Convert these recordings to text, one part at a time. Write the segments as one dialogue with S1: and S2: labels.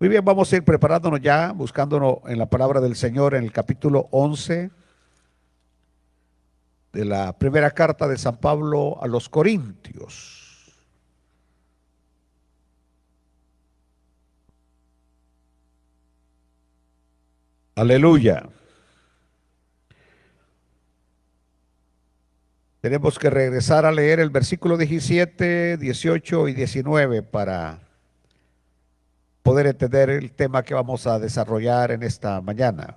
S1: Muy bien, vamos a ir preparándonos ya, buscándonos en la palabra del Señor en el capítulo 11 de la primera carta de San Pablo a los Corintios. Aleluya. Tenemos que regresar a leer el versículo 17, 18 y 19 para poder entender el tema que vamos a desarrollar en esta mañana.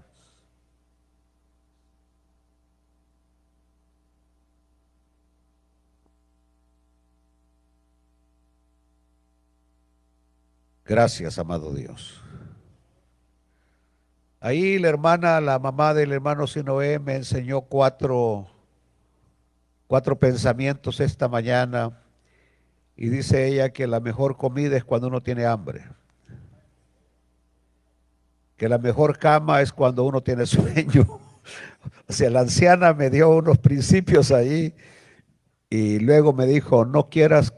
S1: Gracias, amado Dios. Ahí la hermana, la mamá del hermano Sinoé me enseñó cuatro pensamientos esta mañana y dice ella que la mejor comida es cuando uno tiene hambre, que la mejor cama es cuando uno tiene sueño. O sea, la anciana me dio unos principios ahí y luego me dijo, no quieras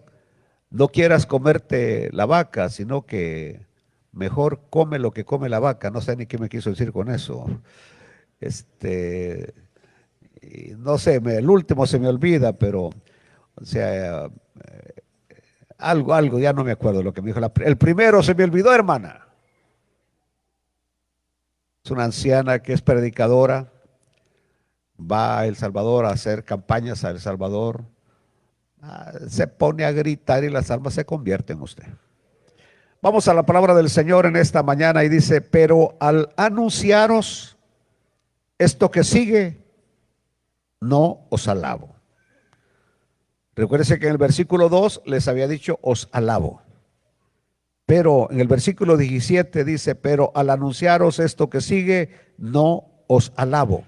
S1: comerte la vaca, sino que mejor come lo que come la vaca. No sé ni qué me quiso decir con eso. Este, y no sé, el último se me olvida, pero, o sea, algo, ya no me acuerdo lo que me dijo. El primero se me olvidó, hermana. Es una anciana que es predicadora, va a El Salvador a hacer campañas a El Salvador. Se pone a gritar y las almas se convierten en usted. Vamos a la palabra del Señor en esta mañana y dice, pero al anunciaros esto que sigue, no os alabo. Recuérdense que en el versículo 2 les había dicho, os alabo. Pero en el versículo 17 dice, pero al anunciaros esto que sigue, no os alabo.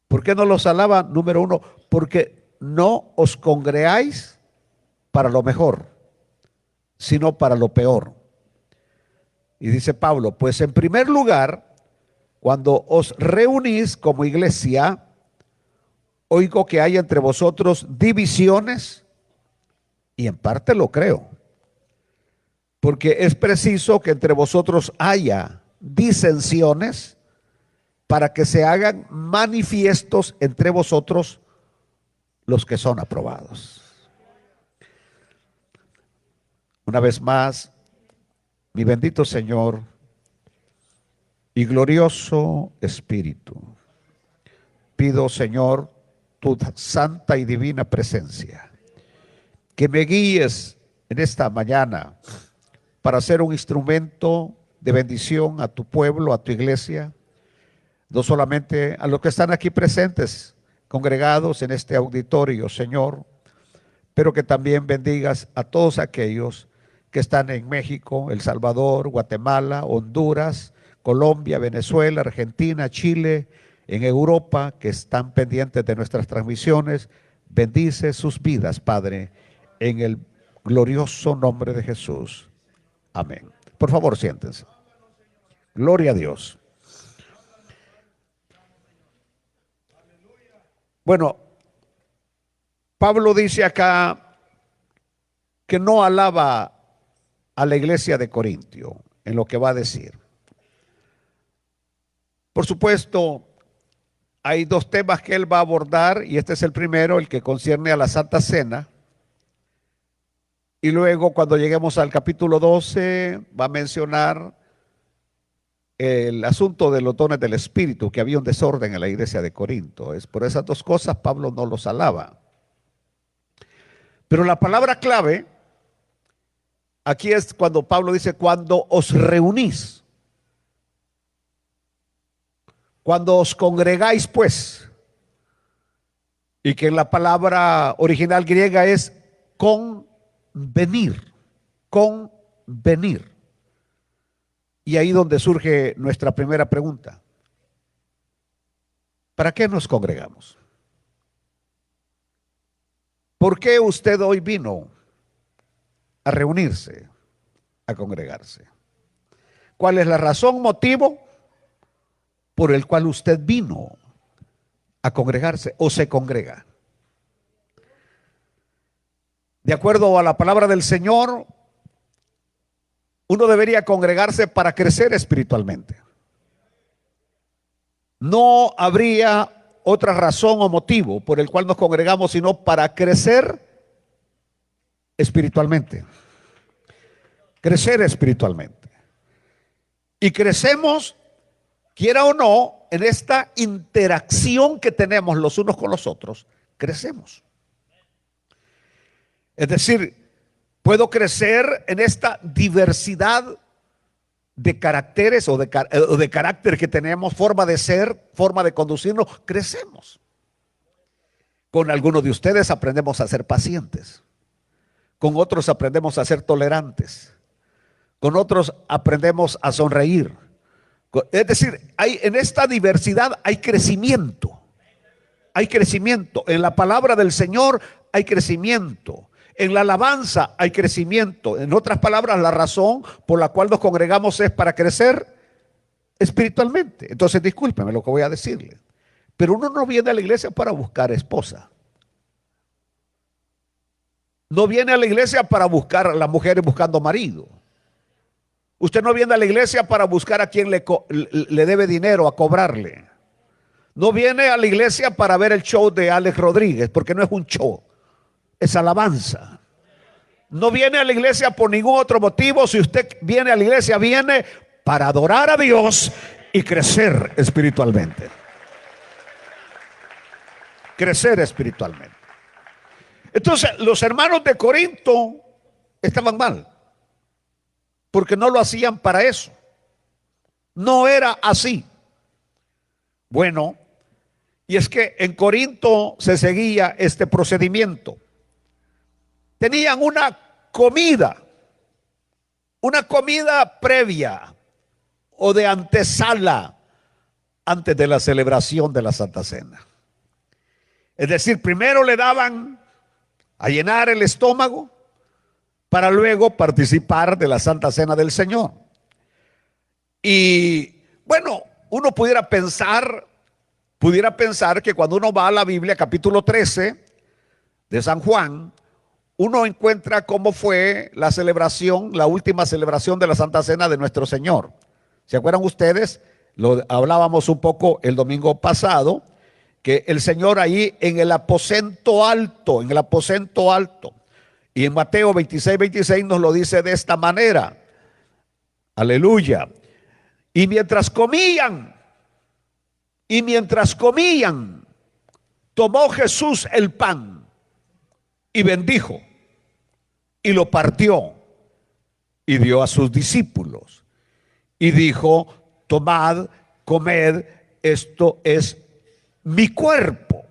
S1: ¿Por qué no los alaba? Número uno, porque no os congregáis para lo mejor, sino para lo peor. Y dice Pablo, pues en primer lugar, cuando os reunís como iglesia, oigo que hay entre vosotros divisiones, y en parte lo creo, porque es preciso que entre vosotros haya disensiones para que se hagan manifiestos entre vosotros los que son aprobados. Una vez más, mi bendito Señor y glorioso Espíritu, pido, Señor, tu santa y divina presencia, que me guíes en esta mañana para ser un instrumento de bendición a tu pueblo, a tu iglesia, no solamente a los que están aquí presentes, congregados en este auditorio, Señor, pero que también bendigas a todos aquellos que están en México, El Salvador, Guatemala, Honduras, Colombia, Venezuela, Argentina, Chile, en Europa, que están pendientes de nuestras transmisiones. Bendice sus vidas, Padre, en el glorioso nombre de Jesús. Amén. Por favor, siéntense. Gloria a Dios. Bueno, Pablo dice acá que no alaba a la iglesia de Corintio en lo que va a decir. Por supuesto, hay dos temas que él va a abordar y este es el primero, el que concierne a la Santa Cena. Y luego cuando lleguemos al capítulo 12 va a mencionar el asunto de los dones del Espíritu, que había un desorden en la iglesia de Corinto. Es por esas dos cosas Pablo no los alaba. Pero la palabra clave aquí es cuando Pablo dice, cuando os reunís, cuando os congregáis pues, y que la palabra original griega es convenir, convenir. Y ahí donde surge nuestra primera pregunta. ¿Para qué nos congregamos? ¿Por qué usted hoy vino a reunirse, a congregarse? ¿Cuál es la razón, motivo por el cual usted vino a congregarse o se congrega? De acuerdo a la palabra del Señor, uno debería congregarse para crecer espiritualmente. No habría otra razón o motivo por el cual nos congregamos sino para crecer espiritualmente. Crecer espiritualmente. Y crecemos, quiera o no, en esta interacción que tenemos los unos con los otros, crecemos. Es decir, puedo crecer en esta diversidad de caracteres o de carácter que tenemos, forma de ser, forma de conducirnos, crecemos. Con algunos de ustedes aprendemos a ser pacientes, con otros aprendemos a ser tolerantes, con otros aprendemos a sonreír. Es decir, en esta diversidad hay crecimiento. Hay crecimiento. En la palabra del Señor hay crecimiento. En la alabanza hay crecimiento. En otras palabras, la razón por la cual nos congregamos es para crecer espiritualmente. Entonces, discúlpeme lo que voy a decirle. Pero uno no viene a la iglesia para buscar esposa. No viene a la iglesia para buscar a las mujeres buscando marido. Usted no viene a la iglesia para buscar a quien le debe dinero, a cobrarle. No viene a la iglesia para ver el show de Alex Rodríguez, porque no es un show, es alabanza. No viene a la iglesia por ningún otro motivo. Si usted viene a la iglesia, viene para adorar a Dios y crecer espiritualmente. Crecer espiritualmente. Entonces, los hermanos de Corinto estaban mal, porque no lo hacían para eso. No era así. Bueno, y es que en Corinto se seguía este procedimiento. Tenían una comida previa o de antesala antes de la celebración de la Santa Cena. Es decir, primero le daban a llenar el estómago para luego participar de la Santa Cena del Señor. Y bueno, uno pudiera pensar que cuando uno va a la Biblia, capítulo 13 de San Juan, uno encuentra cómo fue la celebración, la última celebración de la Santa Cena de nuestro Señor. ¿Se acuerdan ustedes? Lo hablábamos un poco el domingo pasado, que el Señor ahí en el aposento alto, y en Mateo 26 nos lo dice de esta manera. Aleluya. Y mientras comían, tomó Jesús el pan y bendijo y lo partió y dio a sus discípulos y dijo: tomad, comed, esto es mi cuerpo.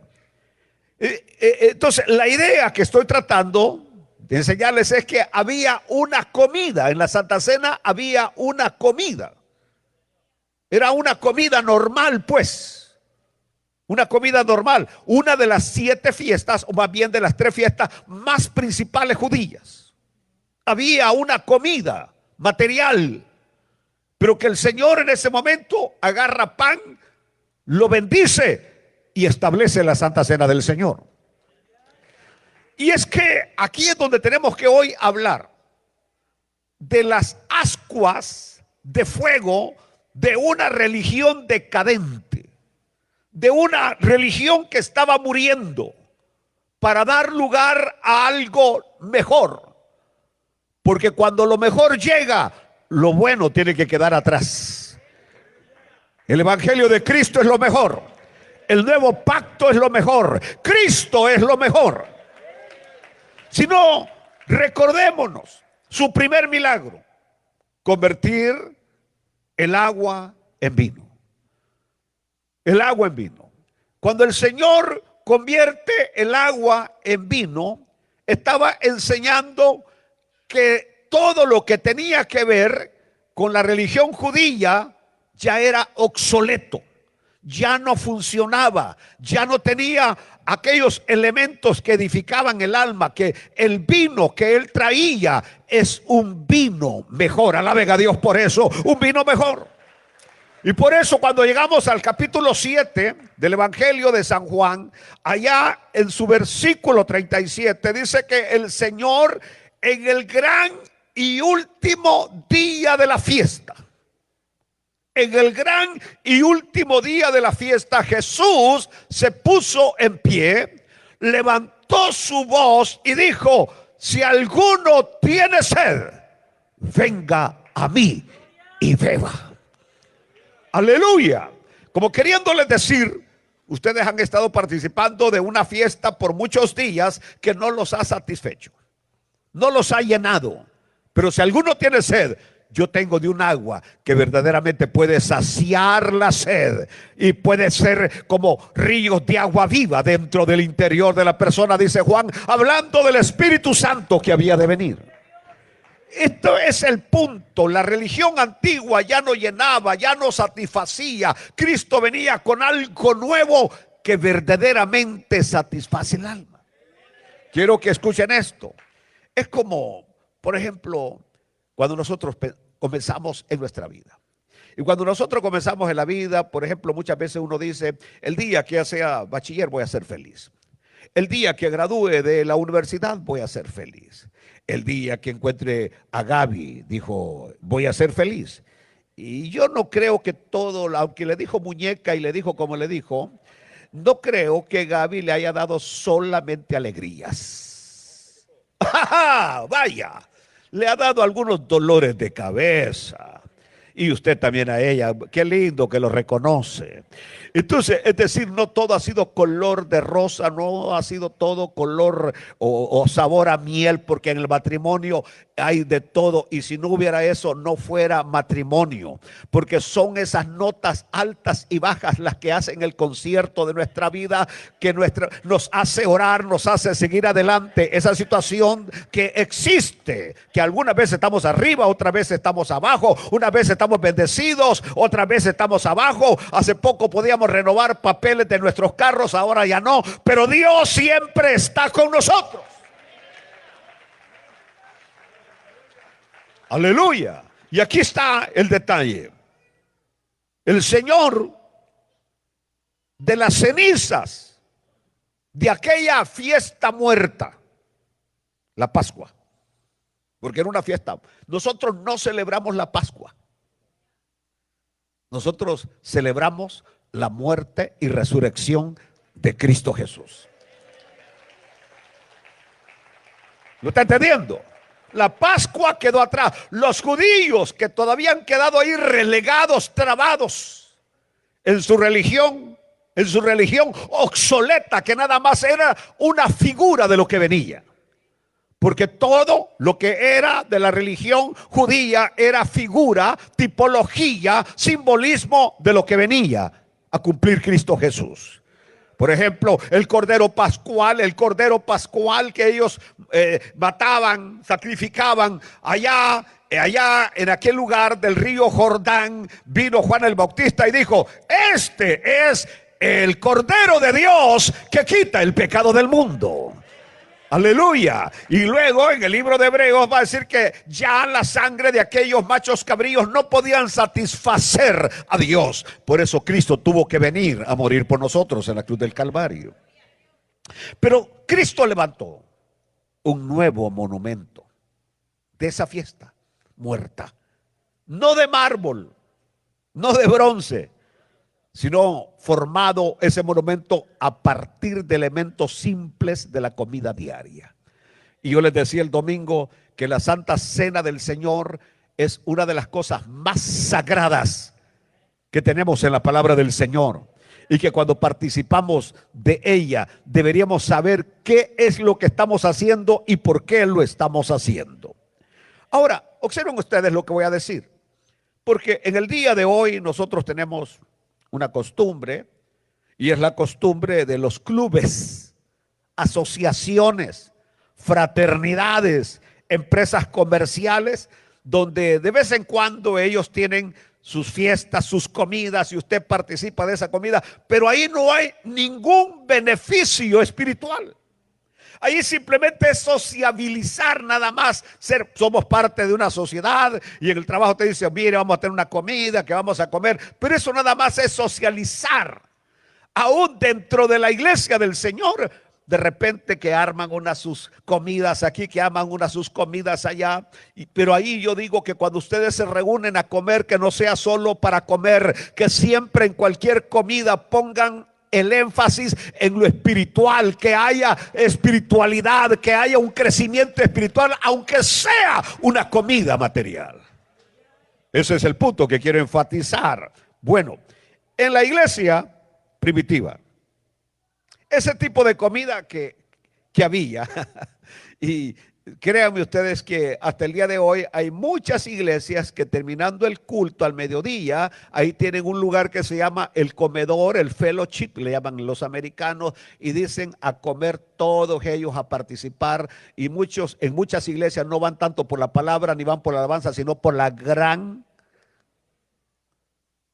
S1: Entonces, la idea que estoy tratando de enseñarles es que había una comida. En la Santa Cena había una comida. Era una comida normal, pues. Una comida normal. Una de las 7 fiestas, o más bien de las 3 fiestas más principales judías. Había una comida material. Pero que el Señor en ese momento agarra pan, lo bendice y establece la Santa Cena del Señor. Y es que aquí es donde tenemos que hoy hablar de las ascuas de fuego de una religión decadente, de una religión que estaba muriendo para dar lugar a algo mejor. Porque cuando lo mejor llega, lo bueno tiene que quedar atrás. El Evangelio de Cristo es lo mejor. El nuevo pacto es lo mejor. Cristo es lo mejor. Si no, recordémonos su primer milagro: convertir el agua en vino. El agua en vino. Cuando el Señor convierte el agua en vino, estaba enseñando que todo lo que tenía que ver con la religión judía ya era obsoleto. Ya no funcionaba, ya no tenía aquellos elementos que edificaban el alma, que el vino que él traía es un vino mejor. Alaben a Dios por eso, un vino mejor. Y por eso cuando llegamos al capítulo 7 del Evangelio de San Juan, allá en su versículo 37 dice que el Señor en el gran y último día de la fiesta, en el gran y último día de la fiesta, Jesús se puso en pie, levantó su voz y dijo: si alguno tiene sed, venga a mí y beba. Aleluya. Como queriéndoles decir, ustedes han estado participando de una fiesta por muchos días que no los ha satisfecho, no los ha llenado. Pero si alguno tiene sed, yo tengo de un agua que verdaderamente puede saciar la sed y puede ser como ríos de agua viva dentro del interior de la persona, dice Juan, hablando del Espíritu Santo que había de venir. Esto es el punto. La religión antigua ya no llenaba, ya no satisfacía. Cristo venía con algo nuevo que verdaderamente satisface el alma. Quiero que escuchen esto. Es como, por ejemplo, cuando nosotros comenzamos en nuestra vida. Y cuando nosotros comenzamos en la vida, por ejemplo, muchas veces uno dice: el día que sea bachiller voy a ser feliz. El día que gradúe de la universidad voy a ser feliz. El día que encuentre a Gaby, dijo, voy a ser feliz. Y yo no creo que todo, aunque le dijo muñeca y le dijo como le dijo, no creo que Gaby le haya dado solamente alegrías. Vaya, le ha dado algunos dolores de cabeza. Y usted también a ella, qué lindo que lo reconoce. Entonces, es decir, no todo ha sido color de rosa, no ha sido todo color o sabor a miel, porque en el matrimonio hay de todo, y si no hubiera eso, no fuera matrimonio, porque son esas notas altas y bajas las que hacen el concierto de nuestra vida, que nos hace orar, nos hace seguir adelante. Esa situación que existe, que algunas veces estamos arriba, otras veces estamos abajo, una vez estamos bendecidos, otra vez estamos abajo. Hace poco podíamos renovar papeles de nuestros carros, ahora ya no, pero Dios siempre está con nosotros. Aleluya. Y aquí está el detalle. El Señor, de las cenizas de aquella fiesta muerta, la Pascua, porque era una fiesta, nosotros no celebramos la Pascua, nosotros celebramos la muerte y resurrección de Cristo Jesús. ¿Lo está entendiendo? La Pascua quedó atrás. Los judíos que todavía han quedado ahí relegados, trabados en su religión obsoleta, que nada más era una figura de lo que venía. Porque todo lo que era de la religión judía era figura, tipología, simbolismo de lo que venía a cumplir Cristo Jesús. Por ejemplo, el cordero pascual que ellos mataban, sacrificaban allá en aquel lugar del río Jordán, vino Juan el Bautista y dijo: este es el Cordero de Dios que quita el pecado del mundo. Aleluya. Y luego en el libro de Hebreos va a decir que ya la sangre de aquellos machos cabríos no podían satisfacer a Dios. Por eso Cristo tuvo que venir a morir por nosotros en la cruz del Calvario. Pero Cristo levantó un nuevo monumento de esa fiesta muerta. No de mármol, no de bronce, sino formado ese monumento a partir de elementos simples de la comida diaria. Y yo les decía el domingo que la Santa Cena del Señor es una de las cosas más sagradas que tenemos en la palabra del Señor, y que cuando participamos de ella deberíamos saber qué es lo que estamos haciendo y por qué lo estamos haciendo. Ahora, observen ustedes lo que voy a decir, porque en el día de hoy nosotros tenemos una costumbre, y es la costumbre de los clubes, asociaciones, fraternidades, empresas comerciales, donde de vez en cuando ellos tienen sus fiestas, sus comidas, y usted participa de esa comida, pero ahí no hay ningún beneficio espiritual. Ahí simplemente es sociabilizar nada más. Somos parte de una sociedad, y en el trabajo te dicen: mire, vamos a tener una comida, que vamos a comer. Pero eso nada más es socializar. Aún dentro de la iglesia del Señor de repente que arman unas sus comidas aquí, que arman unas sus comidas allá. Pero ahí yo digo que cuando ustedes se reúnen a comer, que no sea solo para comer, que siempre en cualquier comida pongan el énfasis en lo espiritual, que haya espiritualidad, que haya un crecimiento espiritual, aunque sea una comida material. Ese es el punto que quiero enfatizar. Bueno, en la iglesia primitiva, ese tipo de comida que había, y créanme ustedes que hasta el día de hoy hay muchas iglesias que terminando el culto al mediodía, ahí tienen un lugar que se llama el comedor, el fellowship, le llaman los americanos, y dicen a comer todos ellos, a participar. Y en muchas iglesias no van tanto por la palabra ni van por la alabanza, sino por la gran...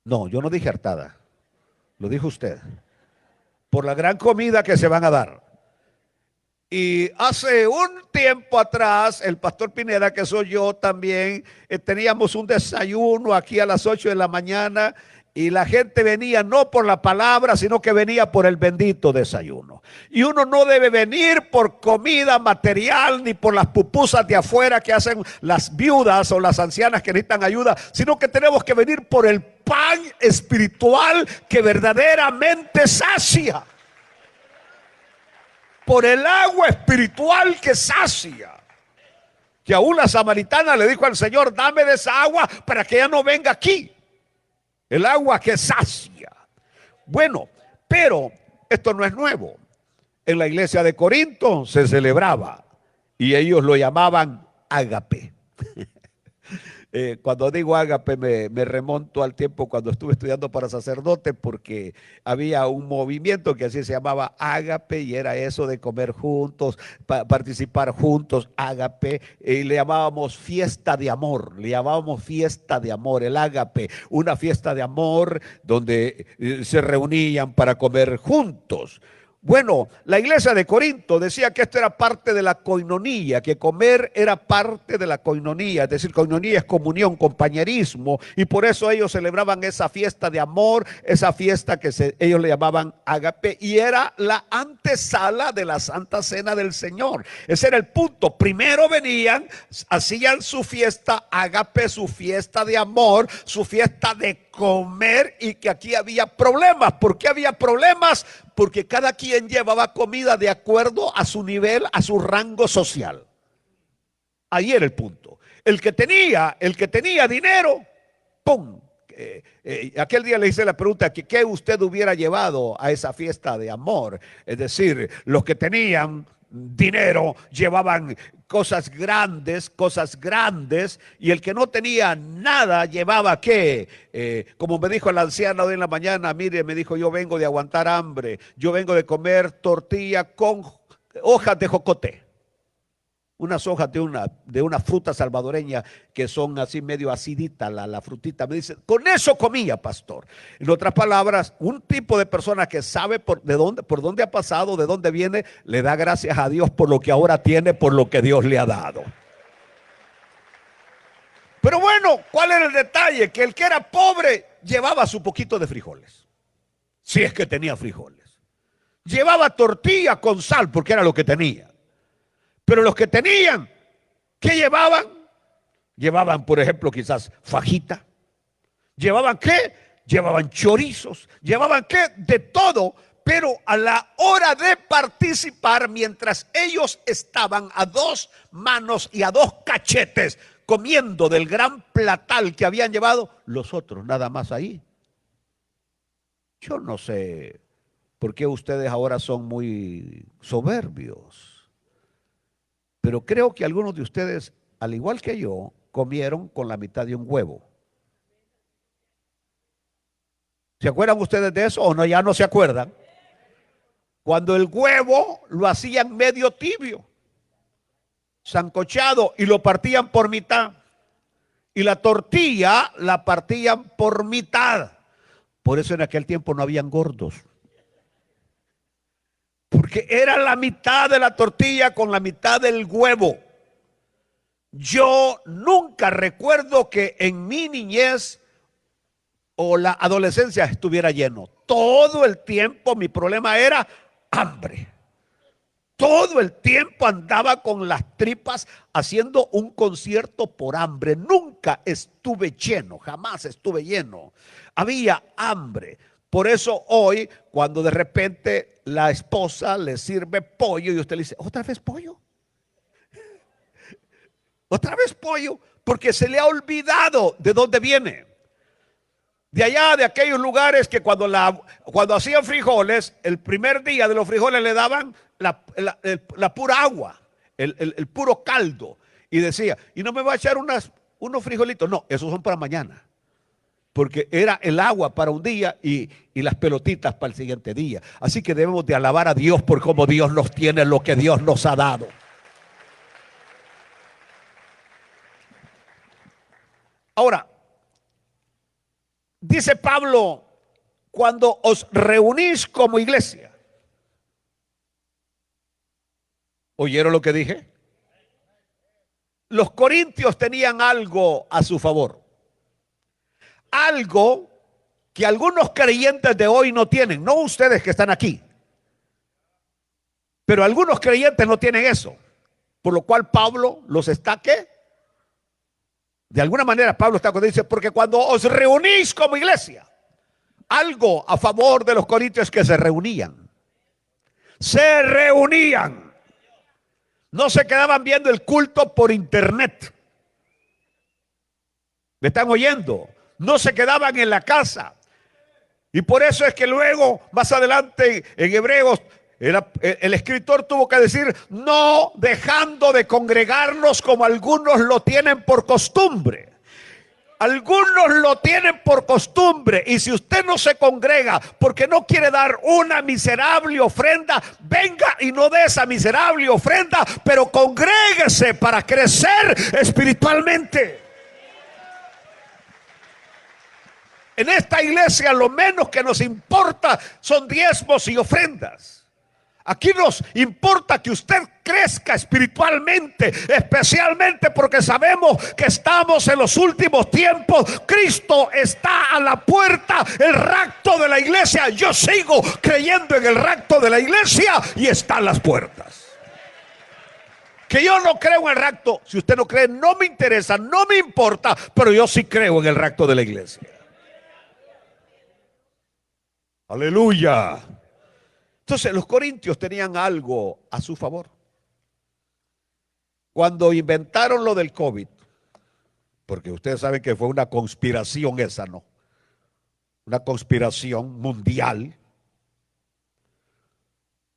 S1: No, yo no dije hartada, lo dijo usted. Por la gran comida que se van a dar. Y hace un tiempo atrás, el pastor Pineda, que soy yo también, teníamos un desayuno aquí a las 8 de la mañana y la gente venía no por la palabra, sino que venía por el bendito desayuno. Y uno no debe venir por comida material ni por las pupusas de afuera que hacen las viudas o las ancianas que necesitan ayuda, sino que tenemos que venir por el pan espiritual que verdaderamente sacia. Por el agua espiritual que sacia. Que aún la samaritana le dijo al Señor, dame de esa agua para que ella no venga aquí. El agua que sacia. Bueno, pero esto no es nuevo. En la iglesia de Corinto se celebraba y ellos lo llamaban ágape. Cuando digo ágape me remonto al tiempo cuando estuve estudiando para sacerdote, porque había un movimiento que así se llamaba ágape y era eso de comer juntos, participar juntos, ágape, y le llamábamos fiesta de amor, el ágape, una fiesta de amor donde se reunían para comer juntos. Bueno, la iglesia de Corinto decía que esto era parte de la coinonía, que comer era parte de la coinonía, es decir, coinonía es comunión, compañerismo, y por eso ellos celebraban esa fiesta de amor, esa fiesta que ellos le llamaban ágape, y era la antesala de la Santa Cena del Señor. Ese era el punto. Primero venían, hacían su fiesta ágape, su fiesta de amor, su fiesta de comer, y que aquí había problemas. ¿Por qué había problemas? Porque cada quien llevaba comida de acuerdo a su nivel, a su rango social. Ahí era el punto. El que tenía dinero, ¡pum! Aquel día le hice la pregunta que qué usted hubiera llevado a esa fiesta de amor. Es decir, los que tenían dinero llevaban cosas grandes, y el que no tenía nada llevaba ¿qué? Como me dijo el anciano de en la mañana, mire, me dijo, yo vengo de aguantar hambre, yo vengo de comer tortilla con hojas de jocote. Unas hojas de una fruta salvadoreña que son así medio acidita, la frutita. Me dice, con eso comía, pastor. En otras palabras, un tipo de persona que sabe por dónde ha pasado, de dónde viene, le da gracias a Dios por lo que ahora tiene, por lo que Dios le ha dado. Pero bueno, ¿cuál era el detalle? Que el que era pobre llevaba su poquito de frijoles, si es que tenía frijoles. Llevaba tortilla con sal, porque era lo que tenía. Pero los que tenían, ¿qué llevaban? Llevaban, por ejemplo, quizás fajita. ¿Llevaban qué? Llevaban chorizos. ¿Llevaban qué? De todo. Pero a la hora de participar, mientras ellos estaban a dos manos y a dos cachetes comiendo del gran platal que habían llevado, los otros nada más ahí. Yo no sé por qué ustedes ahora son muy soberbios. Pero creo que algunos de ustedes, al igual que yo, comieron con la mitad de un huevo. ¿Se acuerdan ustedes de eso o no? Ya no se acuerdan. Cuando el huevo lo hacían medio tibio, sancochado, y lo partían por mitad. Y la tortilla la partían por mitad. Por eso en aquel tiempo no habían gordos. Porque era la mitad de la tortilla con la mitad del huevo. Yo nunca recuerdo que en mi niñez o la adolescencia estuviera lleno. Todo el tiempo mi problema era hambre. todo el tiempo andaba con las tripas haciendo un concierto por hambre. Nunca estuve lleno, jamás estuve lleno. Había hambre. Por eso hoy, cuando de repente la esposa le sirve pollo y usted le dice, ¿otra vez pollo? ¿Otra vez pollo? Porque se le ha olvidado de dónde viene. De allá, de aquellos lugares que cuando hacían frijoles, el primer día de los frijoles le daban la pura agua, el puro caldo. Y decía, ¿y no me va a echar unos frijolitos? No, esos son para mañana. Porque era el agua para un día y las pelotitas para el siguiente día. Así que debemos de alabar a Dios por cómo Dios nos tiene, lo que Dios nos ha dado. Ahora, dice Pablo, cuando os reunís como iglesia. ¿Oyeron lo que dije? Los corintios tenían algo a su favor. Algo que algunos creyentes de hoy no tienen. No ustedes que están aquí. Pero algunos creyentes no tienen eso. Por lo cual Pablo los está, ¿qué? De alguna manera Pablo está cuando dice, porque cuando os reunís como iglesia, algo a favor de los corintios que se reunían. Se reunían. No se quedaban viendo el culto por internet. ¿Me están oyendo? No se quedaban en la casa. Y por eso es que luego, más adelante en Hebreos, el escritor tuvo que decir, no dejando de congregarnos como algunos lo tienen por costumbre. Algunos lo tienen por costumbre, y si usted no se congrega porque no quiere dar una miserable ofrenda, venga y no dé esa miserable ofrenda, pero congréguese para crecer espiritualmente. En esta iglesia lo menos que nos importa son diezmos y ofrendas. Aquí nos importa que usted crezca espiritualmente, especialmente porque sabemos que estamos en los últimos tiempos. Cristo está a la puerta, el rapto de la iglesia. Yo sigo creyendo en el rapto de la iglesia y está a las puertas. Que yo no creo en el rapto, si usted no cree, no me interesa, no me importa, pero yo sí creo en el rapto de la iglesia. Aleluya. Entonces los corintios tenían algo a su favor. Cuando inventaron lo del COVID, porque ustedes saben que fue una conspiración esa, ¿no? Una conspiración mundial.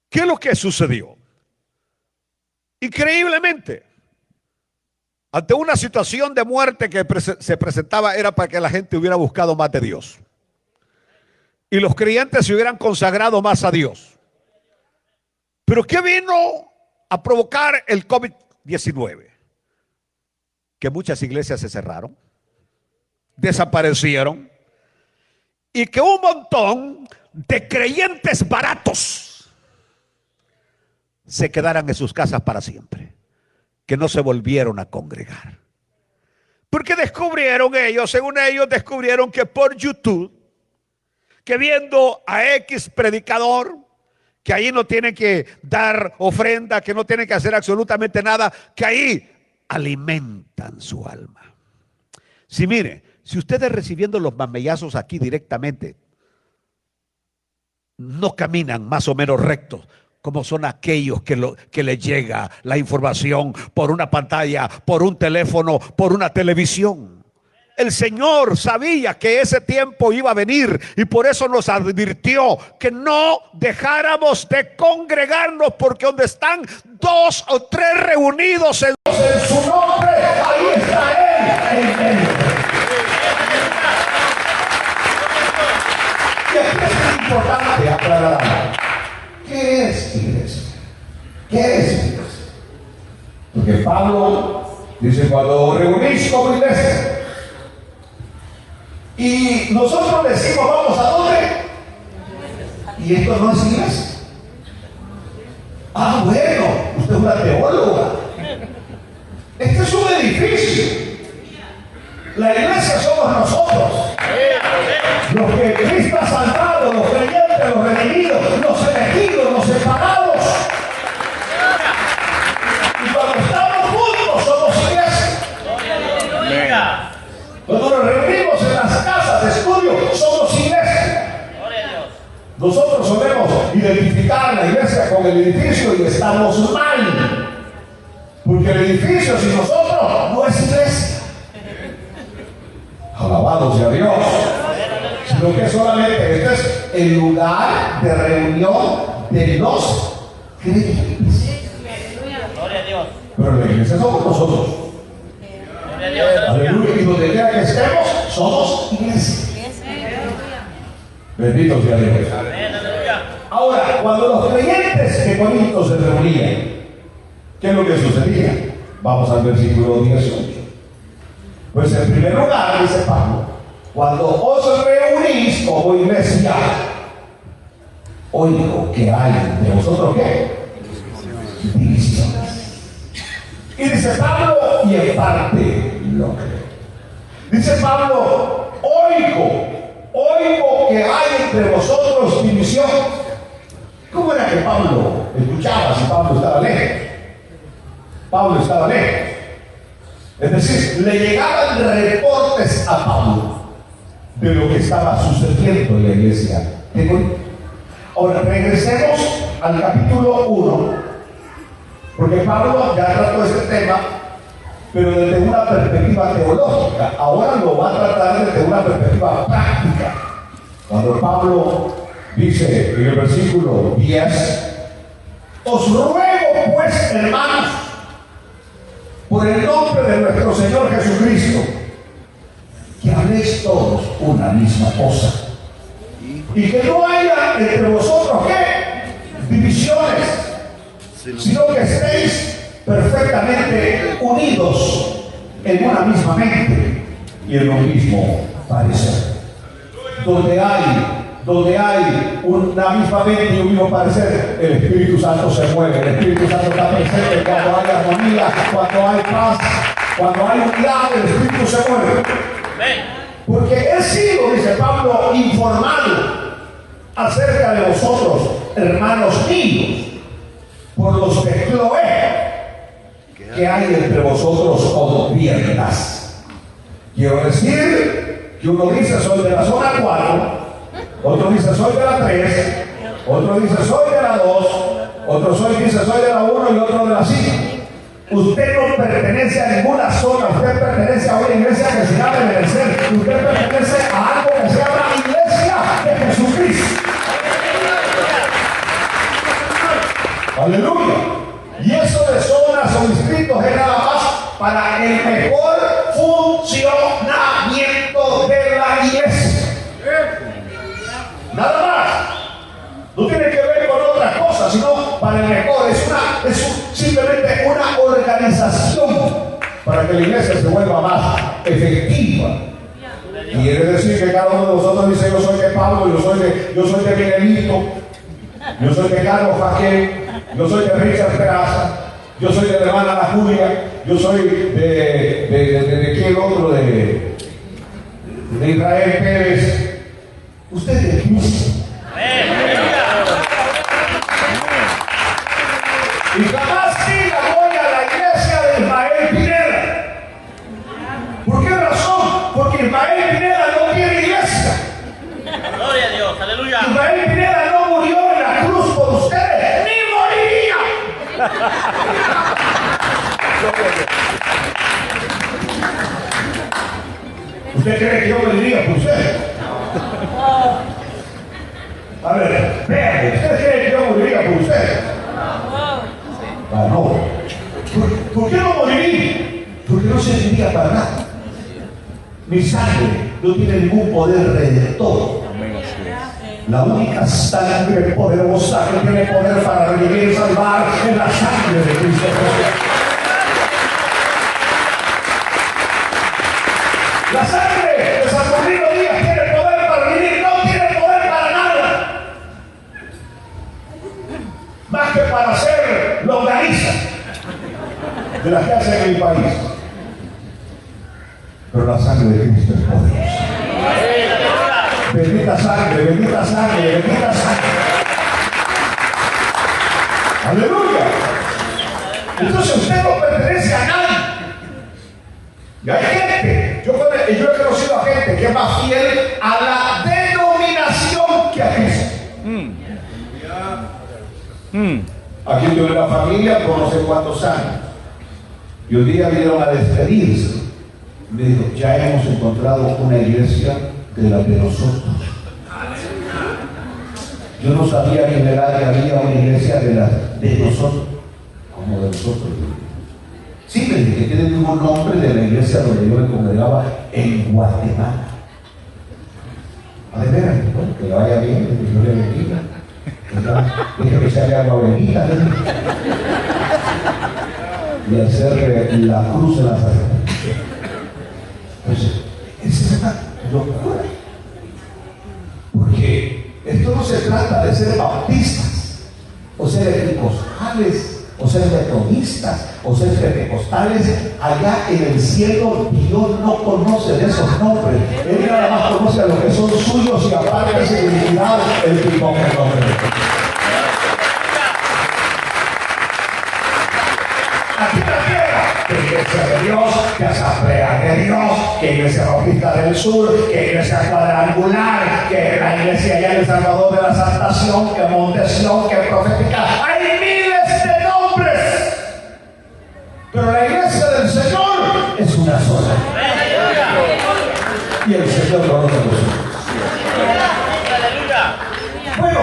S1: ¿Qué es lo que sucedió? Increíblemente, ante una situación de muerte que se presentaba, era para que la gente hubiera buscado más de Dios. Y los creyentes se hubieran consagrado más a Dios. Pero ¿qué vino a provocar el COVID-19? Que muchas iglesias se cerraron, desaparecieron, y que un montón de creyentes baratos se quedaran en sus casas para siempre, que no se volvieron a congregar. Porque descubrieron ellos, según ellos descubrieron que por YouTube, que viendo a X predicador, que ahí no tiene que dar ofrenda, que no tiene que hacer absolutamente nada, que ahí alimentan su alma. Si mire, si ustedes recibiendo los mamellazos aquí directamente, no caminan más o menos rectos, como son aquellos que les llega la información por una pantalla, por un teléfono, por una televisión. El Señor sabía que ese tiempo iba a venir y por eso nos advirtió que no dejáramos de congregarnos, porque donde están 2 o 3 reunidos en su nombre, ahí está Él. Y aquí es importante aclarar, ¿qué es iglesia? ¿Qué es iglesia? Porque Pablo dice, cuando reunís como iglesia, y nosotros decimos, ¿vamos a dónde? Y esto no es iglesia. Ah, bueno, usted es una teóloga. Este es un edificio. La iglesia somos nosotros. Los que Cristo ha salvado, los creyentes, los redimidos, los elegidos, los separados. Nosotros solemos identificar la iglesia con el edificio y estamos mal. Porque el edificio sin nosotros no es iglesia. Alabado sea Dios. Sino que solamente este es el lugar de reunión de los creyentes.
S2: Gloria a Dios.
S1: Pero la iglesia somos nosotros.
S2: Gloria a Dios.
S1: Aleluya. Y donde quiera que estemos, somos iglesia. Bendito sea Dios. Ahora, cuando los creyentes de Corinto se reunían, ¿qué es lo que sucedía? Vamos al versículo 18. Pues en primer lugar, dice Pablo, cuando os reunís como iglesia, oigo que hay de vosotros ¿qué? Divisiones. Y dice Pablo, y en parte lo creo. Dice Pablo, oigo que hay entre vosotros división. ¿Cómo era que Pablo escuchaba si Pablo estaba lejos? Pablo estaba lejos. Es decir, le llegaban reportes a Pablo de lo que estaba sucediendo en la iglesia de Corinto. Ahora, regresemos al capítulo 1, porque Pablo ya trató este tema, pero desde una perspectiva teológica. Ahora lo va a tratar desde una perspectiva práctica. Cuando Pablo dice en el versículo 10, os ruego pues, hermanos, por el nombre de nuestro Señor Jesucristo, que habléis todos una misma cosa, y que no haya entre vosotros ¿qué? Divisiones, sino que estéis perfectamente unidos en una misma mente y en un mismo parecer. Donde hay una misma mente y un mismo parecer, el Espíritu Santo se mueve. El Espíritu Santo está presente cuando hay armonía, cuando hay paz, cuando hay unidad. El Espíritu se mueve. Porque he sido, dice Pablo, informado acerca de vosotros, hermanos míos, por los de Cloé, que hay entre vosotros gobiernas. Quiero decir que uno dice soy de la zona 4, otro dice soy de la 3, otro dice soy de la 2, otro dice soy de la 1 y otro de la 5. Usted no pertenece a ninguna zona, usted pertenece a una iglesia que se llama Ebenezer, usted pertenece a algo que se llama Iglesia de Jesucristo. Aleluya. Y eso de zonas o distritos es nada más para el mejor funcionamiento de la iglesia. Nada más. No tiene que ver con otras cosas, sino para el mejor. Es simplemente una organización para que la iglesia se vuelva más efectiva. Quiere decir que cada uno de nosotros dice: yo soy de Pablo, yo soy de Miguelito, yo soy de Carlos Jaquel, yo soy de Richard Peraza, yo soy de la hermana La Julia, yo soy de quién otro, de Israel Pérez. Usted es de Cristo. Y jamás diga voy a la iglesia de Ismael Pineda. ¿Por qué razón? Porque Ismael Pineda no tiene iglesia.
S2: Gloria a Dios, aleluya.
S1: Ismael Pineda no murió en la cruz por ustedes, ni moriría. ¿Usted cree que yo moriría por usted? A ver, véanme, ¿usted cree que yo moriría por usted? Ah, no. ¿Por qué no moriría? Porque no serviría para nada. Mi sangre no tiene ningún poder redentor. La única sangre poderosa que tiene poder para redimir y salvar es la sangre de Cristo Jesús. La sangre de San Bernardo Díaz tiene poder para redimir, no tiene poder para nada. Más que para hacer longaniza de las que hacen en mi país. Pero la sangre de Cristo es poderosa. Bendita sangre, bendita sangre, bendita sangre. Aleluya. Entonces usted no pertenece a nadie. Y hay gente, yo he conocido a gente que es más fiel a la denominación que a Cristo. Aquí tuve una familia por no sé cuántos años. Y un día vinieron a despedirse. Me dijo, ya hemos encontrado una iglesia de la de nosotros. Yo no sabía ni verdad que había una iglesia de la de nosotros. Como de nosotros. Sí, me dije que tiene el mismo nombre de la iglesia donde yo me congregaba en Guatemala. A ver, bueno, que le vaya bien, que Dios le bendiga. Dije que se haga agua bendita y hacer la cruz en la sala. Entonces, es una locura. Porque esto no se trata de ser bautistas, o ser episcopales, o ser metodistas, o ser pentecostales. Allá en el cielo Dios no conoce de esos nombres. Él nada más conoce a los que son suyos y aparte de esa divinidad, el que ponga el nombre. Aquí en la tierra, que iglesia de Dios, que asamblea de Dios, que iglesia bautista del sur, que iglesia cuadrangular, que la iglesia allá en El Salvador de la Saltación, que Montesión, que profética. Hay miles de nombres, pero la iglesia del Señor es una sola. Y el Señor conoce los suyos. Bueno,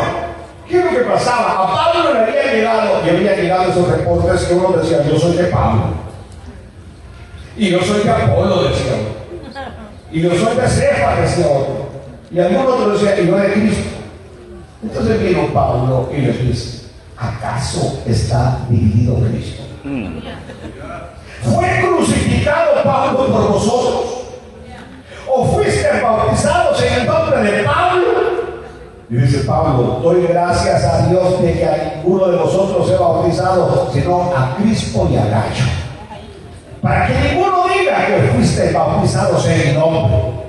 S1: ¿qué es lo que pasaba? A Pablo le había llegado, y había llegado esos reportes que uno decía, yo soy de Pablo, y yo soy de Apolo, decía otro, y yo soy de Cefas, decía otro, y algún otro decía, y yo de Cristo. Entonces vino Pablo y le dice, ¿acaso está dividido Cristo? ¿Fue crucificado Pablo por vosotros? ¿O fuiste bautizados en el nombre de Pablo? Y dice Pablo, doy gracias a Dios de que a ninguno de vosotros sea bautizado, sino a Crispo y a Gayo, para que ninguno diga que fuiste bautizados en mi nombre.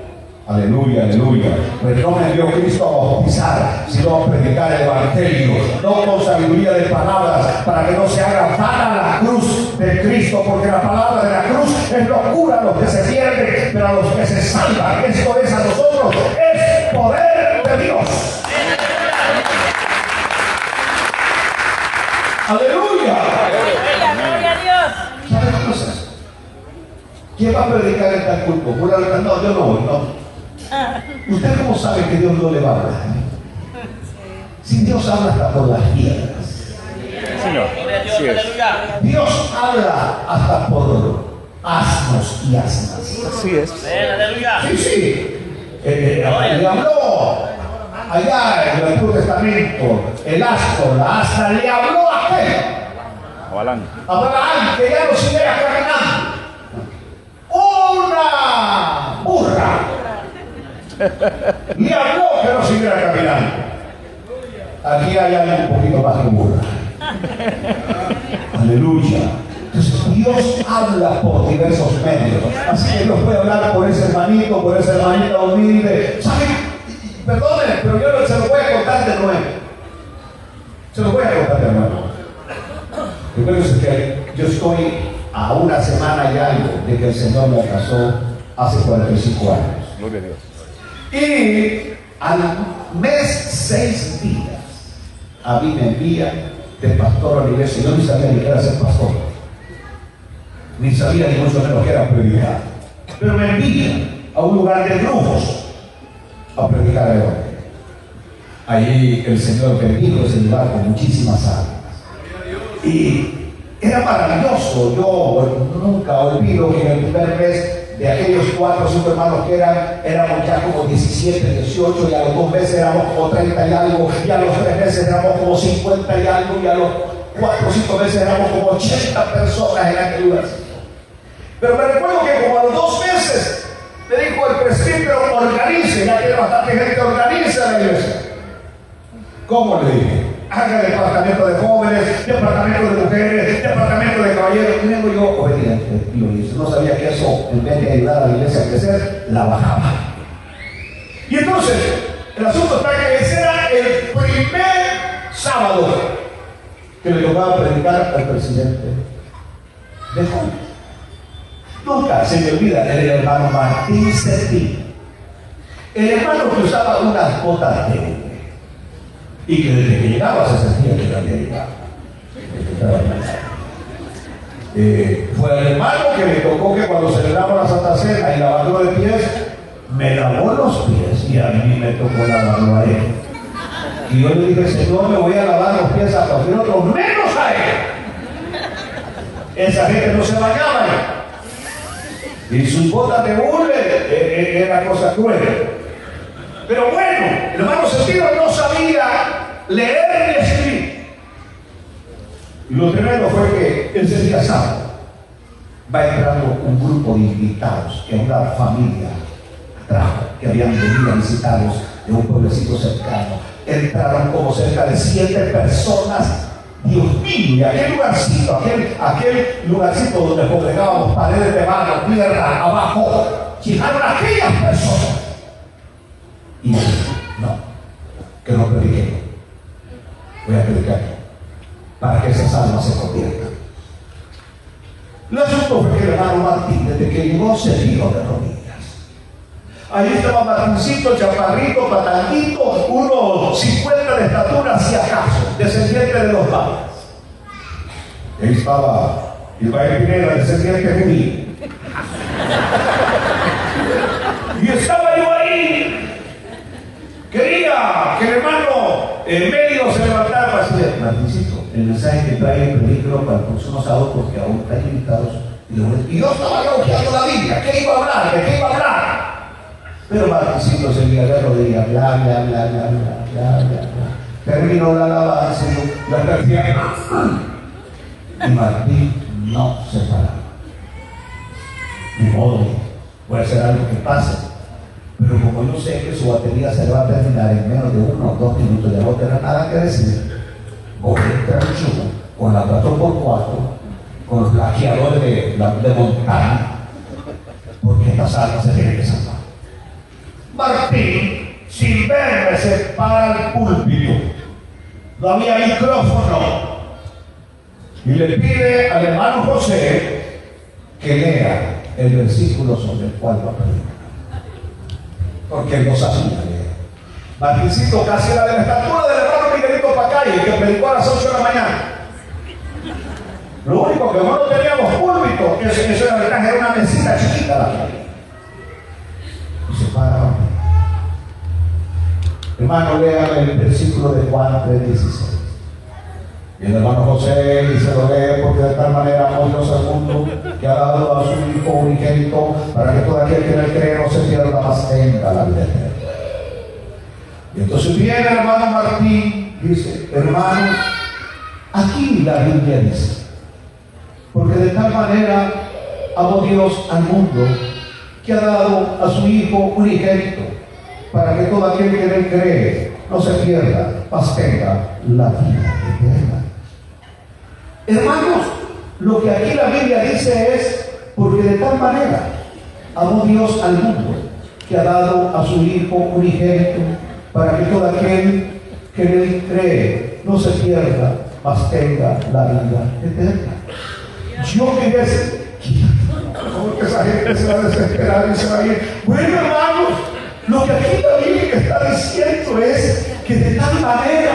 S1: Aleluya, aleluya. Pues no me dio Cristo a bautizar, sino a predicar el evangelio, no con sabiduría de palabras, para que no se haga vana la cruz de Cristo, porque la palabra de la cruz es locura a los que se pierden, pero a los que se salvan, esto es a nosotros, es poder de Dios. Aleluya.
S2: Gloria a Dios.
S1: ¿Saben cosas? ¿Quién va a predicar en tal culto? No, yo no voy, no. ¿Usted cómo sabe que Dios no le va a hablar? Si Dios habla hasta por las piedras.
S3: Señor. Sí es.
S1: Dios habla hasta por asnos y asnas.
S3: Así es.
S2: Aleluya.
S1: Sí, sí. Le habló allá en el Antiguo Testamento, el asno, la asna, le habló a aquel,
S3: Abalán.
S1: Abraham, que ya no siguiera caminando. Una burra le habló que no siguiera caminando. Aquí hay algo un poquito más que burra. Aleluya. Entonces Dios habla por diversos medios. Así que Dios puede hablar por ese hermanito, por esa hermanita humilde. ¿Saben? Perdónenme, pero yo se lo voy a contar de nuevo. Se lo voy a contar de nuevo. Recuerden que yo estoy a una semana y algo de que el Señor me casó hace 45 años.
S3: Gloria a Dios.
S1: Y al mes 6 días a mí me envía de pastor a la iglesia. Yo ni sabía ni que era ser pastor, ni sabía ni mucho menos que era predicar, pero me envía a un lugar de brujos a predicar el evangelio. Allí el Señor bendijo ese lugar con muchísimas almas y era maravilloso. Yo nunca olvido que en el primer mes de aquellos 4 o 5 hermanos que éramos ya como 17, 18, y a los 2 meses éramos como 30 y algo, y a los 3 meses éramos como 50 y algo, y a los 4 o 5 meses éramos como 80 personas en aquel lugar. Pero me recuerdo que como a los 2 meses me dijo el presbítero, organice, ya tiene bastante gente, organice la iglesia. ¿Cómo le dije? Haga departamento de jóvenes, departamento de mujeres, departamento de caballeros. Y vengo yo obediente. Y lo hice. No sabía que eso, en vez de ayudar a la iglesia a crecer, la bajaba. Y entonces, el asunto está que ese era el primer sábado que le tocaba predicar al presidente de jóvenes. Nunca se me olvida el hermano Martín Cepín, el hermano que usaba unas botas de hombre y que desde que llegaba se sentía que había llegado. Fue el hermano que me tocó que cuando celebramos la Santa Cena y lavando de pies, me lavó los pies y a mí me tocó lavarlo a él. Y yo le dije, Señor, me voy a lavar los pies a cualquier otro, menos a él. Esa gente no se bañaba ya. Y sus botas de hule era cosa cruel. Pero bueno, el hermano Cecilio no sabía leer ni escribir. Y lo tremendo fue que ese día sábado va entrando un grupo de invitados que una familia trajo, que habían venido a visitarlos de un pueblecito cercano. Entraron como cerca de 7 personas. Dios mío, y aquel lugarcito donde congregábamos, paredes de barro, tierra, abajo, llegaron aquellas personas. Y no, que no prediqué. Voy a predicar para que esas almas se conviertan. El asunto fue que el hermano Martín, desde que llegó, se dio de rodillas. Ahí estaba Martincito, chaparrito, patanguito, unos 50 de estatura, si acaso, descendiente de los padres. Ahí estaba Ismael Pineda, descendiente judío. Y estaba yo ahí. Quería que el hermano medio se levantara para decir, Martincito, el mensaje que trae el peligro para el próximo sábado, porque aún están invitados. Y yo estaba ya buscando la Biblia. ¿Qué iba a hablar? ¿De qué iba a hablar? Pero Martincito seguía de rodillas, bla, bla, bla, bla, bla, bla, bla. Terminó la alabanza, la tercera. Y Martín no se paraba. Ni modo, puede ser algo que pase. Pero como yo sé que su batería se le va a terminar en menos de 1 o 2 minutos, ya no tendrá nada que decir, voy a entrar con la 4x4, con los laqueadores de montaña, porque estas almas se tienen que salvar. Martín, sin verme, se para al púlpito. No había micrófono. Y le pide al hermano José que lea el versículo sobre el cual va a predicar. Porque él no sabía leer. Martincito casi era de la estatura del hermano Miguelito Pacalle, que predicó a las 8 de la mañana. Lo único que no teníamos púlpito, eso era una mesita chiquita la que. Y se para. Hermano, lea el versículo de Juan 3:16. Y el hermano José dice, lo lee, porque de tal manera amó Dios al mundo que ha dado a su Hijo unigénito para que todo aquel que en él cree no se pierda, mas tenga la vida eterna. Y entonces viene el hermano Martín, dice, hermano, aquí la Biblia dice, porque de tal manera amó Dios al mundo que ha dado a su Hijo unigénito para que todo aquel que en él cree no se pierda, mas tenga la vida eterna. Hermanos, lo que aquí la Biblia dice es, porque de tal manera amó Dios al mundo que ha dado a su Hijo unigénito para que todo aquel que en él cree no se pierda, mas tenga la vida eterna. Yo quería decir, ¿cómo que esa gente se va a desesperar y se va a ir? Bueno, hermanos, lo que aquí la Biblia está diciendo es que de tal manera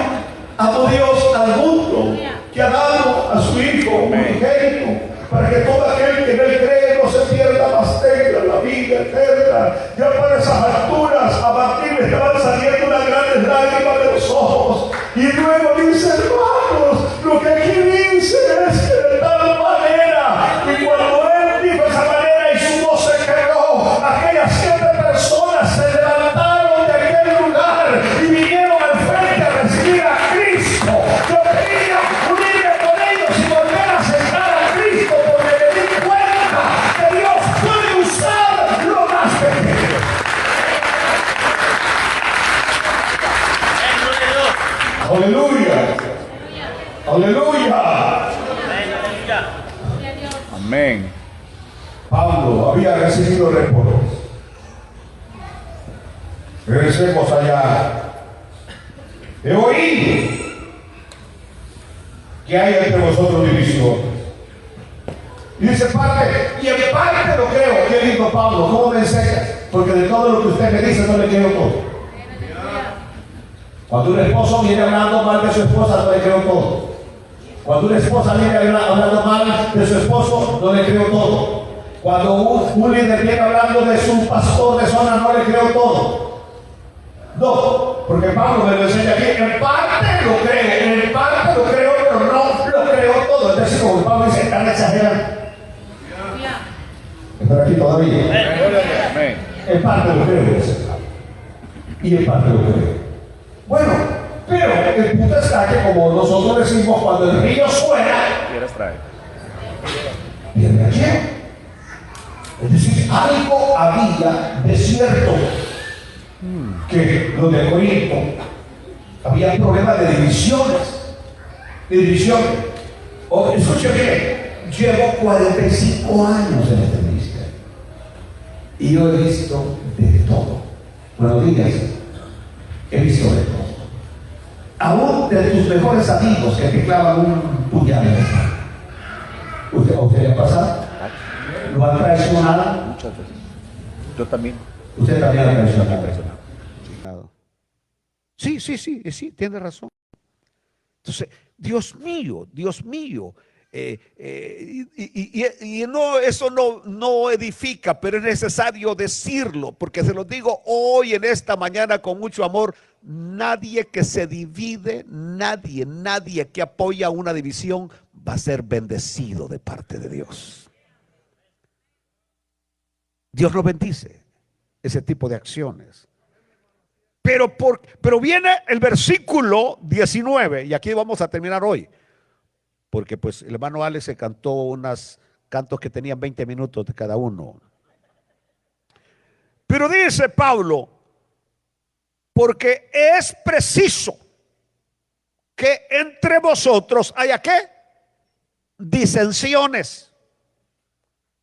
S1: amó Dios al mundo que ha dado a su Hijo unigénito para que todo aquel que en él cree no se pierda, mas tenga la vida eterna. Ya para esas alturas a Martín le estaban saliendo unas grandes lágrimas de los ojos. Y luego dice, hermanos, lo que aquí dice es que de tal manera, y cuando él dijo esa manera y su voz se quebró, aquellas 7 personas se levantaron de aquel lugar y vinieron al frente a recibir a Cristo. Yo quería unirme con ellos y volver a sentar a Cristo, porque me di cuenta que Dios puede usar lo más pequeño. Aleluya. Aleluya.
S3: Amén.
S1: Pablo había recibido reporos. Regresemos allá. He oído que hay entre vosotros división. Y dice parte, y en parte lo creo. ¿Qué dijo Pablo? ¿Cómo me enseñas? Porque de todo lo que usted me dice no le creo todo. Cuando un esposo viene hablando mal de su esposa, no le creo todo. Cuando una esposa viene hablando mal de su esposo, no le creo todo. Cuando un líder viene hablando de su pastor de zona, no le creo todo. No, porque Pablo me lo enseña aquí. En parte lo creo, en parte lo creo, pero no lo creo todo. Es decir, como Pablo dice, están exagerando. Están aquí todavía.
S3: Amén.
S1: En parte lo creo, dice. Y en parte lo creo. Bueno, pero el punto está que, como nosotros decimos, cuando el río suena,
S3: ¿Quieres traer?
S1: ¿viene a quién? Es decir, algo había de cierto, que los de Corinto había problemas de divisiones. Escuche bien, llevo 45 años en este ministerio y yo he visto de todo. Buenos días, he visto de todo. Aún de tus mejores amigos que te clavan un puñal en la espalda. ¿Usted le ha pasado? ¿Lo ha traicionado?
S3: Muchas veces. Yo también.
S1: Usted también ha traicionado.
S3: Traicionado.
S1: Sí, tiene razón. Entonces, Dios mío, no, eso no edifica, pero es necesario decirlo, porque se lo digo hoy en esta mañana con mucho amor. Nadie que se divide, nadie que apoya una división va a ser bendecido de parte de Dios. Dios lo bendice, ese tipo de acciones. Pero viene el versículo 19, y aquí vamos a terminar hoy, porque pues el hermano Alex se cantó unos cantos que tenían 20 minutos de cada uno. Pero dice Pablo, porque es preciso que entre vosotros haya ¿qué? Disensiones,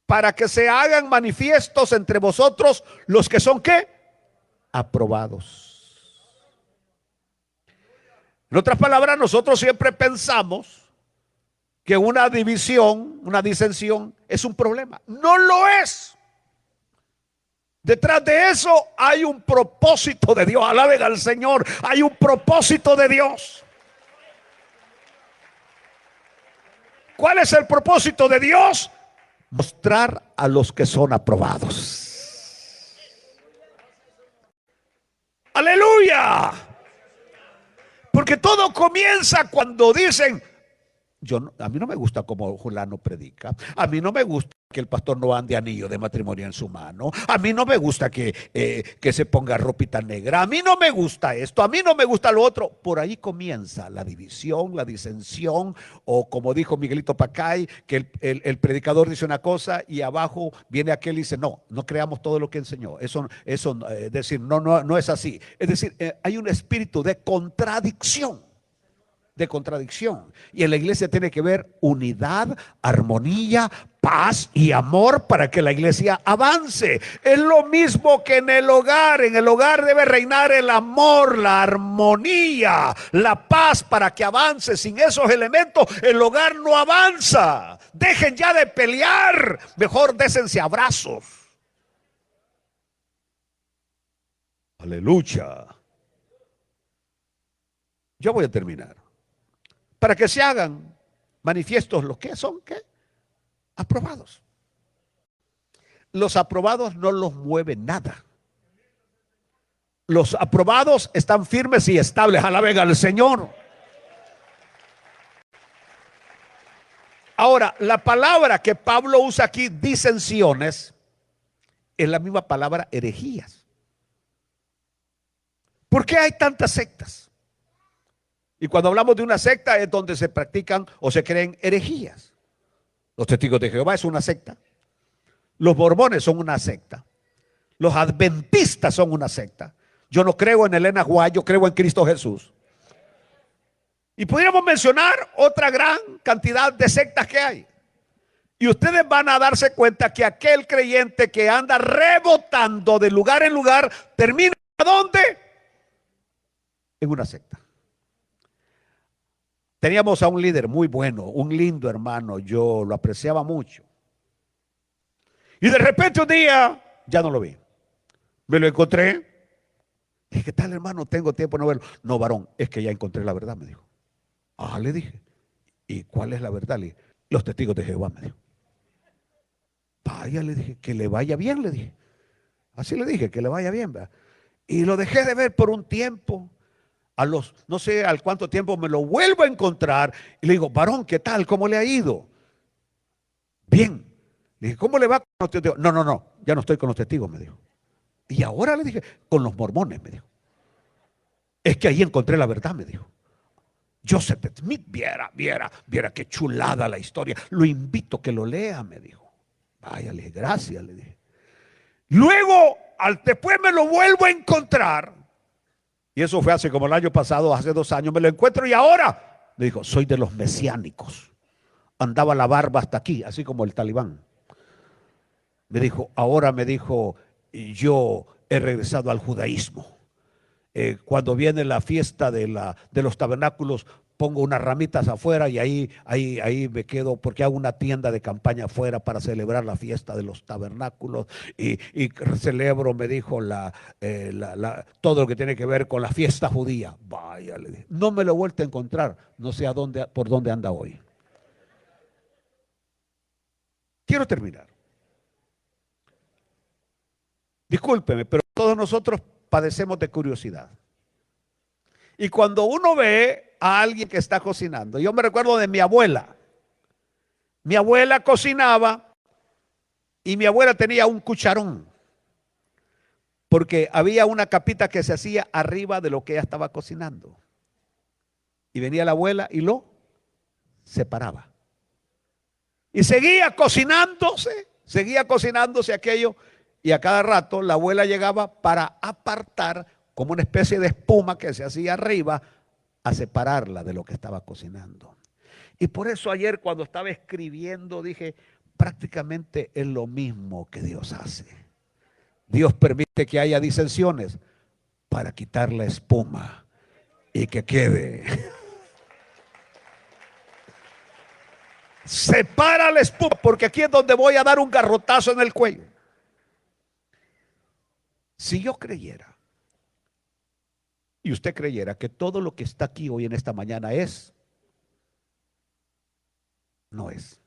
S1: para que se hagan manifiestos entre vosotros los que son ¿qué? Aprobados. En otras palabras, nosotros siempre pensamos que una división, una disensión es un problema. No lo es. Detrás de eso hay un propósito de Dios. Alaben al Señor. Hay un propósito de Dios. ¿Cuál es el propósito de Dios? Mostrar a los que son aprobados. Aleluya. Porque todo comienza cuando dicen, a mí no me gusta como fulano predica, a mí no me gusta que el pastor no ande anillo de matrimonio en su mano, a mí no me gusta que se ponga ropita negra, a mí no me gusta esto, a mí no me gusta lo otro. Por ahí comienza la división, la disensión, o como dijo Miguelito Pacay, que el predicador dice una cosa y abajo viene aquel y dice, no creamos todo lo que enseñó. Eso es decir, no es así. Es decir, hay un espíritu de contradicción. Y en la iglesia tiene que haber unidad, armonía, paz y amor para que la iglesia avance. Es lo mismo que en el hogar. En el hogar debe reinar el amor, la armonía, la paz para que avance. Sin esos elementos el hogar no avanza. Dejen ya de pelear, mejor désense abrazos. Aleluya. Yo voy a terminar. Para que se hagan manifiestos los que son, ¿qué? Aprobados. Los aprobados no los mueve nada. Los aprobados están firmes y estables. Alaben al Señor. Ahora, la palabra que Pablo usa aquí, disensiones, es la misma palabra herejías. ¿Por qué hay tantas sectas? Y cuando hablamos de una secta es donde se practican o se creen herejías. Los testigos de Jehová es una secta. Los mormones son una secta. Los adventistas son una secta. Yo no creo en Elena White, yo creo en Cristo Jesús. Y podríamos mencionar otra gran cantidad de sectas que hay. Y ustedes van a darse cuenta que aquel creyente que anda rebotando de lugar en lugar, termina ¿a dónde? En una secta. Teníamos a un líder muy bueno, un lindo hermano, yo lo apreciaba mucho. Y de repente un día, ya no lo vi. Me lo encontré. Dije, ¿qué tal, hermano? Tengo tiempo de no verlo. No, varón, es que ya encontré la verdad, me dijo. Le dije. ¿Y cuál es la verdad? Le dije, los testigos de Jehová, me dijo. Vaya, le dije, que le vaya bien, le dije. Así le dije, que le vaya bien, ¿verdad? Y lo dejé de ver por un tiempo. A los, no sé al cuánto tiempo me lo vuelvo a encontrar. Y le digo, varón, ¿qué tal? ¿Cómo le ha ido? Bien. Le dije, ¿cómo le va con los testigos? No, no, no, ya no estoy con los testigos, me dijo. Y ahora le dije, con los mormones, me dijo. Es que ahí encontré la verdad, me dijo. Joseph Smith, viera qué chulada la historia. Lo invito a que lo lea, me dijo. Váyale, gracias, le dije. Luego, después me lo vuelvo a encontrar. Y eso fue hace como el año pasado, hace 2 años. Me lo encuentro y ahora, me dijo, soy de los mesiánicos. Andaba la barba hasta aquí, así como el talibán. Me dijo, ahora me dijo, yo he regresado al judaísmo. Cuando viene la fiesta de los tabernáculos, pongo unas ramitas afuera y ahí me quedo, porque hago una tienda de campaña afuera para celebrar la fiesta de los tabernáculos y celebro, me dijo, todo lo que tiene que ver con la fiesta judía. Vaya, le dije, no me lo he vuelto a encontrar, no sé por dónde anda hoy. Quiero terminar. Discúlpeme, pero todos nosotros padecemos de curiosidad. Y cuando uno ve a alguien que está cocinando, yo me recuerdo de mi abuela. Mi abuela cocinaba y mi abuela tenía un cucharón, porque había una capita que se hacía arriba de lo que ella estaba cocinando. Y venía la abuela y lo separaba. Y seguía cocinándose aquello. Y a cada rato la abuela llegaba para apartar, como una especie de espuma que se hacía arriba, a separarla de lo que estaba cocinando. Y por eso ayer cuando estaba escribiendo dije, prácticamente es lo mismo que Dios hace. Dios permite que haya disensiones para quitar la espuma y que quede. Separa la espuma, porque aquí es donde voy a dar un garrotazo en el cuello. Si yo creyera, y usted creyera que todo lo que está aquí hoy en esta mañana no es.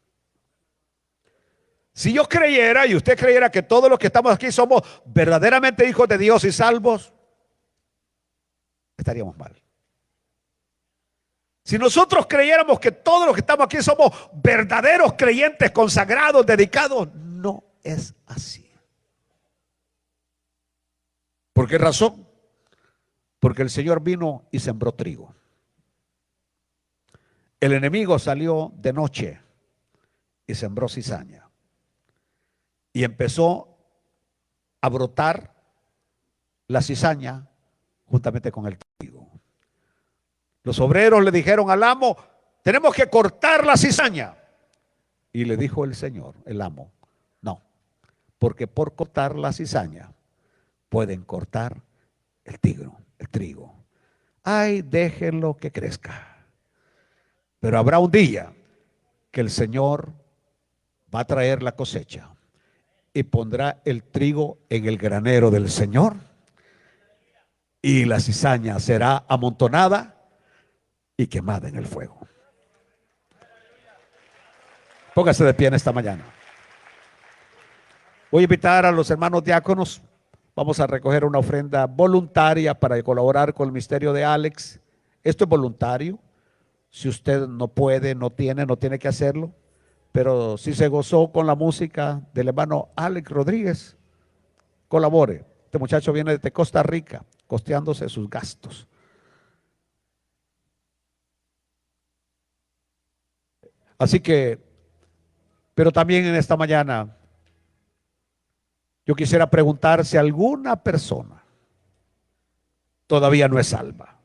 S1: Si yo creyera y usted creyera que todos los que estamos aquí somos verdaderamente hijos de Dios y salvos, estaríamos mal. Si nosotros creyéramos que todos los que estamos aquí somos verdaderos creyentes, consagrados, dedicados, no es así. ¿Por qué razón? Porque el Señor vino y sembró trigo. El enemigo salió de noche y sembró cizaña. Y empezó a brotar la cizaña juntamente con el trigo. Los obreros le dijeron al amo, tenemos que cortar la cizaña. Y le dijo el Señor, el amo, no, porque por cortar la cizaña pueden cortar el trigo. Ay, déjenlo que crezca. Pero habrá un día que el Señor va a traer la cosecha y pondrá el trigo en el granero del Señor y la cizaña será amontonada y quemada en el fuego. Póngase de pie en esta mañana. Voy a invitar a los hermanos diáconos. Vamos a recoger una ofrenda voluntaria para colaborar con el ministerio de Alex. Esto es voluntario. Si usted no puede, no tiene que hacerlo. Pero si se gozó con la música del hermano Alex Rodríguez, colabore. Este muchacho viene de Costa Rica, costeándose sus gastos. Así que, pero también en esta mañana, yo quisiera preguntar si alguna persona todavía no es salva.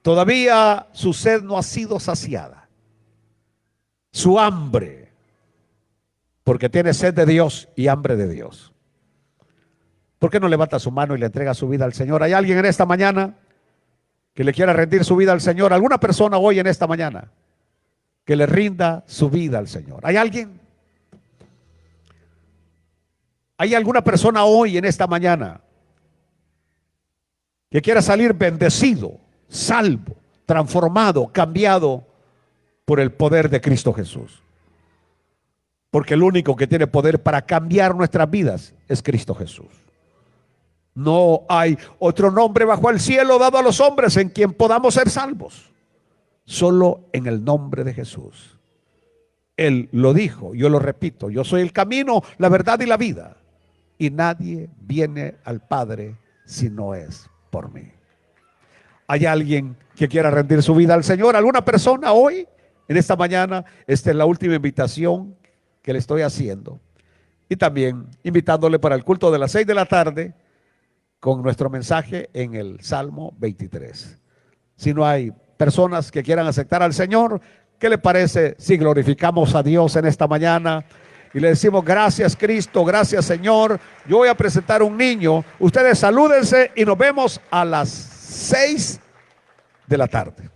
S1: Todavía su sed no ha sido saciada. Su hambre, porque tiene sed de Dios y hambre de Dios. ¿Por qué no levanta su mano y le entrega su vida al Señor? ¿Hay alguien en esta mañana que le quiera rendir su vida al Señor? ¿Alguna persona hoy en esta mañana que le rinda su vida al Señor? ¿Hay alguien? ¿Hay alguna persona hoy en esta mañana que quiera salir bendecido, salvo, transformado, cambiado por el poder de Cristo Jesús. Porque el único que tiene poder para cambiar nuestras vidas es Cristo Jesús. No hay otro nombre bajo el cielo dado a los hombres en quien podamos ser salvos. Solo en el nombre de Jesús. Él lo dijo, yo lo repito, yo soy el camino, la verdad y la vida. Y nadie viene al Padre si no es por mí. ¿Hay alguien que quiera rendir su vida al Señor? ¿Alguna persona hoy, en esta mañana? Esta es la última invitación que le estoy haciendo. Y también invitándole para el culto de las 6 de la tarde con nuestro mensaje en el Salmo 23. Si no hay personas que quieran aceptar al Señor, ¿qué le parece si glorificamos a Dios en esta mañana y le decimos gracias Cristo, gracias Señor? Yo voy a presentar un niño, ustedes salúdense y nos vemos a las 6 de la tarde.